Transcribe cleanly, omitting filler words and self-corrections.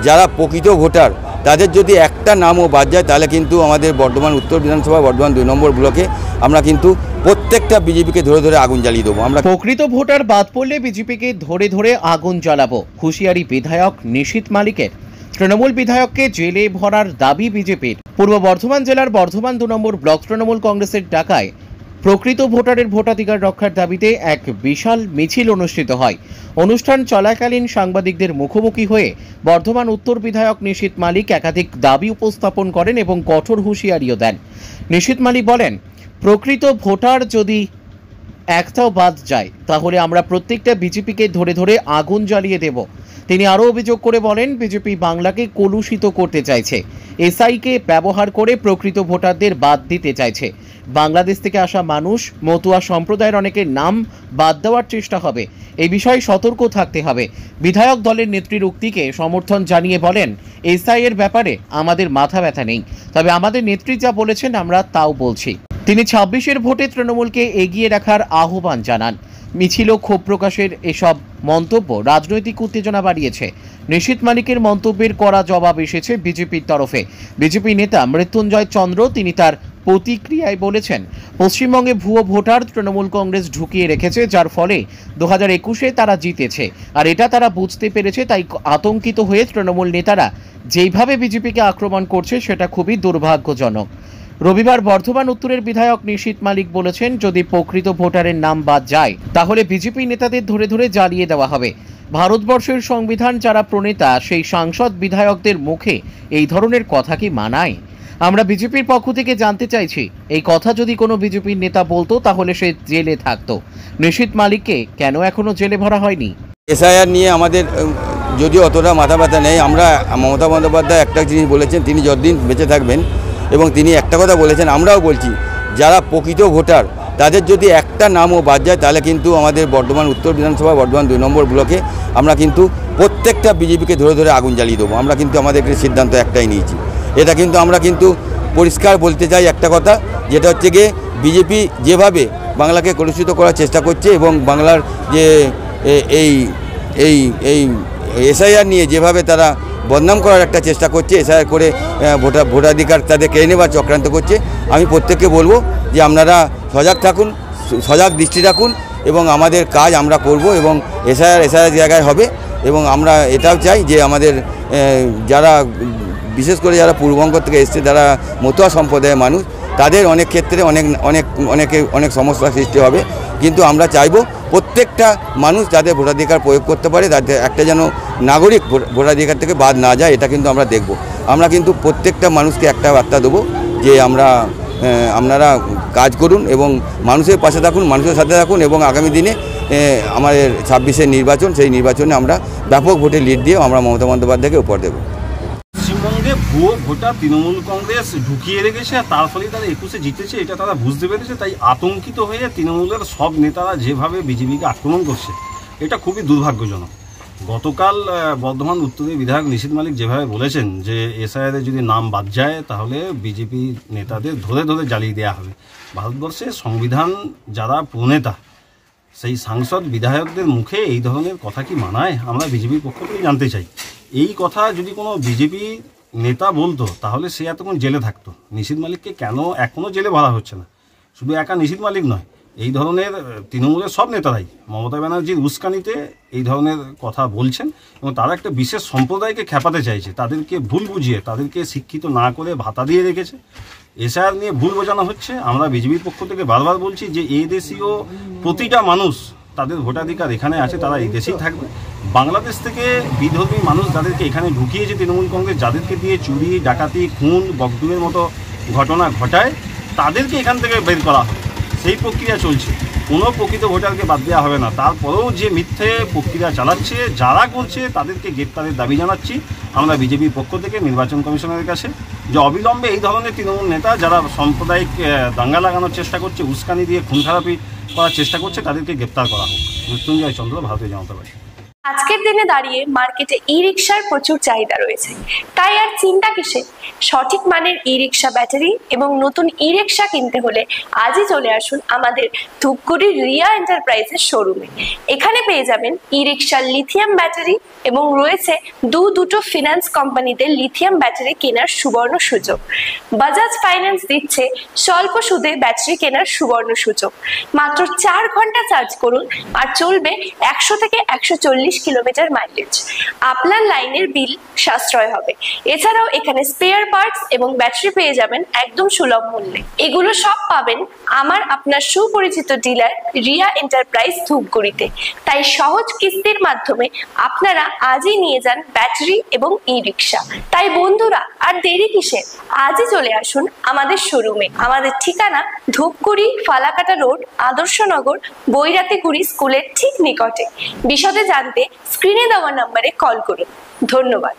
যারা প্রকৃত ভোটার তাদের যদি একটা নামও বাদ যায় তাহলে কিন্তু আমাদের বর্ধমান উত্তর বিধানসভা বর্ধমান 2 নম্বর ব্লকে আমরা কিন্তু প্রত্যেকটা বিজেপিকে ধরে ধরে আগুন জ্বালিয়ে দেবো। আমরা প্রকৃত ভোটার বাদ পড়লে বিজেপিকে ধরে ধরে আগুন জ্বালাবো, হুঁশিয়ারি বিধায়ক নিশীথ মালিকের। তৃণমূল বিধায়ককে জেলে ভরার দাবি বিজেপির। পূর্ব বর্ধমান জেলার বর্ধমান 2 নম্বর ব্লক তৃণমূল কংগ্রেসের ডাকায় প্রকৃত ভোটারের ভোটাধিকার রক্ষার দাবিতে এক বিশাল মিছিল অনুষ্ঠিত হয়। অনুষ্ঠান চলাকালীন সাংবাদিকদের মুখোমুখি হয়ে বর্ধমান উত্তর বিধায়ক নিশীথ মালিক একাধিক দাবি উপস্থাপন করেন এবং কঠোর হুঁশিয়ারিও দেন। নিশীথ মালিক বলেন, প্রকৃত ভোটার যদি একটাও বাদ যায় তাহলে আমরা প্রত্যেকটা বিজেপিকে ধরে ধরে আগুন জ্বালিয়ে দেব। তিনি আরও অভিযোগ করে বলেন, বিজেপি বাংলাকে কলুষিত করতে চাইছে, এসআইকে ব্যবহার করে প্রকৃত ভোটারদের বাদ দিতে চাইছে। বাংলাদেশ থেকে আসা মানুষ, মতুয়া সম্প্রদায়ের অনেকের নাম বাদ দেওয়ার চেষ্টা হবে, এই বিষয়ে সতর্ক থাকতে হবে। বিধায়ক দলের নেত্রীর উক্তিকে সমর্থন জানিয়ে বলেন, এসআই এর ব্যাপারে আমাদের মাথা ব্যথা নেই, তবে আমাদের নেত্রী যা বলেছেন আমরা তাও বলছি। তিনি 26-এর ভোটে তৃণমূলকে এগিয়ে রাখার আহ্বান জানান। মিছিল ক্ষোভ প্রকাশের এসব মন্তব্য রাজনৈতিক উত্তেজনা বাড়িয়েছে। নিশীথ মালিকের মন্তব্যের কড়া জবাব এসেছে বিজেপির তরফে। বিজেপি নেতা মৃত্যুঞ্জয় চন্দ্র তিনি তার প্রতিক্রিয়ায় বলেছেন, পশ্চিমবঙ্গে ভুয়ো ভোটার তৃণমূল কংগ্রেস ঢুকিয়ে রেখেছে, যার ফলে 2021-এ তারা জিতেছে, আর এটা তারা বুঝতে পেরেছে। তাই আতঙ্কিত হয়ে তৃণমূল নেতারা যেইভাবে বিজেপিকে আক্রমণ করছে সেটা খুবই দুর্ভাগ্যজনক। রবিবার বর্ধমান উত্তরের বিধায়ক নিশীথ মালিক বলেছেন, যদি প্রকৃত ভোটারের নাম বাদ যায় তাহলে বিজেপি নেতাদের ধরে ধরে জ্বালিয়ে দেওয়া হবে। ভারতবর্ষের সংবিধান যারা প্রণেতা সেই সাংসদ বিধায়কদের মুখে এই ধরনের কথা কি মানায়? আমরা বিজেপির পক্ষ থেকে জানতে চাইছি, এই কথা যদি কোনো বিজেপির নেতা বলতো তাহলে সে জেলে থাকতো। নিশীথ মালিককে কেন এখনো জেলে ভরা হয়নি? এসআইআর নিয়ে আমাদের যদিও অতটা মাথা ব্যথা নেই। আমরা মমতা বন্দ্যোপাধ্যায় একটা জিনিস বলেছেন, তিনি যতদিন বেঁচে থাকবেন, এবং তিনি একটা কথা বলেছেন, আমরাও বলছি, যারা প্রকৃত ভোটার তাদের যদি একটা নামও বাদ যায় তাহলে কিন্তু আমাদের বর্ধমান উত্তর বিধানসভা বর্ধমান 2 নম্বর ব্লকে আমরা কিন্তু প্রত্যেকটা বিজেপিকে ধরে ধরে আগুন জ্বালিয়ে দেবো। আমরা কিন্তু আমাদের সিদ্ধান্ত একটাই নিয়েছি। এটা কিন্তু আমরা কিন্তু পরিষ্কার বলতে চাই একটা কথা, যেটা হচ্ছে গিয়ে বিজেপি যেভাবে বাংলাকে কলুষিত করার চেষ্টা করছে এবং বাংলার যে এই এই এই এসআইআর নিয়ে যেভাবে তারা বদনাম করার একটা চেষ্টা করছে, এসআইআর করে ভোটাধিকার তাদের কেড়ে নেবার চক্রান্ত করছে, আমি প্রত্যেককে বলবো যে আপনারা সজাগ থাকুন, সজাগ দৃষ্টি রাখুন এবং আমাদের কাজ আমরা করব এবং এসআইআর জায়গায় হবে। এবং আমরা এটাও চাই যে আমাদের যারা বিশেষ করে যারা পূর্ববঙ্গ থেকে এসছে, যারা মতুয়া সম্প্রদায়ের মানুষ, তাদের অনেক ক্ষেত্রে অনেক সমস্যার সৃষ্টি হবে, কিন্তু আমরা চাইবো প্রত্যেকটা মানুষ যাতে ভোটাধিকার প্রয়োগ করতে পারে, তাতে একটা যেন নাগরিক ভোটাধিকার থেকে বাদ না যায়, এটা কিন্তু আমরা দেখব। আমরা কিন্তু প্রত্যেকটা মানুষকে একটা বার্তা দেবো যে আপনারা কাজ করুন এবং মানুষের পাশে থাকুন, মানুষের সাথে থাকুন এবং আগামী দিনে আমাদের 26-এর নির্বাচন, সেই নির্বাচনে আমরা ব্যাপক ভোটে লিড দিয়ে আমরা মমতা বন্দ্যোপাধ্যায়কে উপহার দেবো। পশ্চিমবঙ্গে ভুয়ো ভোটার তৃণমূল কংগ্রেস ঢুকিয়ে রেখেছে, আর তার ফলে তারা 21-এ জিতেছে, এটা তারা বুঝতে পেরেছে। তাই আতঙ্কিত হয়ে তৃণমূলের সব নেতারা যেভাবে বিজেপিকে আক্রমণ করছে, এটা খুবই দুর্ভাগ্যজনক। গতকাল বর্ধমান উত্তরের বিধায়ক নিশীথ মালিক যেভাবে বলেছেন যে এসআইআরে যদি নাম বাদ যায় তাহলে বিজেপি নেতাদের ধরে ধরে জ্বালিয়ে দেওয়া হবে। ভারতবর্ষের সংবিধান যারা প্রণেতা সেই সাংসদ বিধায়কদের মুখে এই ধরনের কথা কি মানায়? আমরা বিজেপির পক্ষ থেকে জানতে চাই। এই কথা যদি কোনো বিজেপি নেতা বলতো তাহলে সে এতক্ষণ জেলে থাকতো। নিশীথ মালিককে কেন এখনও জেলে ভরা হচ্ছে না? শুধু একা নিশীথ মালিক নয়, এই ধরনের তৃণমূলের সব নেতারাই মমতা ব্যানার্জির উস্কানিতে এই ধরনের কথা বলছেন এবং তারা একটা বিশেষ সম্প্রদায়কে খেপাতে চাইছে, তাদেরকে ভুল বুঝিয়ে, তাদেরকে শিক্ষিত না করে ভাতা দিয়ে রেখেছে। এসআইআর নিয়ে ভুল বোঝানো হচ্ছে। আমরা বিজেপির পক্ষ থেকে বারবার বলছি যে এই দেশীয় প্রতিটা মানুষ তাদের ভোটাধিকার এখানে আছে, তারা এই দেশেই থাকবে। বাংলাদেশ থেকে বিধর্মী মানুষ যাদেরকে এখানে ঢুকিয়েছে তৃণমূল কংগ্রেস, যাদেরকে দিয়ে চুরি, ডাকাতি, খুন, বকদুমের মতো ঘটনা ঘটায়, তাদেরকে এখান থেকে বের করা হবে। সেই প্রক্রিয়া চলছে, কোনো প্রকৃত ভোটারকে বাদ দেওয়া হবে না। তারপরেও যে মিথ্যে প্রক্রিয়া চালাচ্ছে, যারা করছে তাদেরকে গ্রেপ্তারের দাবি জানাচ্ছি আমরা বিজেপির পক্ষ থেকে নির্বাচন কমিশনের কাছে, যে অবিলম্বে এই ধরনের তৃণমূল নেতা যারা সাম্প্রদায়িক দাঙ্গা লাগানোর চেষ্টা করছে, উস্কানি দিয়ে খুন খারাপি করার চেষ্টা করছে, তাদেরকে গ্রেপ্তার করা হোক। মৃত্যুঞ্জয় চন্দ্র, ভারতীয় জনতা পার্টি। আজকের দিনে দাঁড়িয়ে মার্কেটে ই রিক্সার প্রচুর চাহিদা রয়েছে, তাই আর চিন্তা কিসে? সঠিক মানের ই রিক্সা ব্যাটারি এবং নতুন ই রিক্সা কিনতে হলে আজই চলে আসুন আমাদের ধূপগুড়ির রিয়া এন্টারপ্রাইজের শোরুমে। এখানে পেয়ে যাবেন ই রিক্সার লিথিয়াম ব্যাটারি এবং রয়েছে দুটো ফিনান্স কোম্পানিতে লিথিয়াম ব্যাটারি কেনার সুবর্ণ সুযোগ। বাজাজ ফাইন্যান্স দিচ্ছে স্বল্প সুদে ব্যাটারি কেনার সুবর্ণ সুযোগ। মাত্র 4 ঘন্টা চার্জ করুন আর চলবে 100 থেকে 140 কিলোমিটার মাইলেজ। আপনার লাইনের বিল সাশ্রয় হবে। এছাড়াও এখানে স্পেয়ার পার্টস এবং ব্যাটারি পেয়ে যাবেন একদম সুলভ মূল্যে। এগুলো সব পাবেন আপনার সুপরিচিত ডিলার রিয়া এন্টারপ্রাইজ ধূপগুড়িতে। তাই সহজ কিস্তির মাধ্যমে আপনারা আজই নিয়ে যান ব্যাটারি এবং ই রিক্সা। তাই বন্ধুরা, আর দেরি কিসের? আজই চলে আসুন আমাদের শোরুমে। আমাদের ঠিকানা ধূপগুড়ি ফালাকাটা রোড, আদর্শনগর, বৈরাতিগুড়ি স্কুলের ঠিক নিকটে। বিশদে জানতে স্ক্রিনে দেওয়া নম্বরে কল করুন। ধন্যবাদ।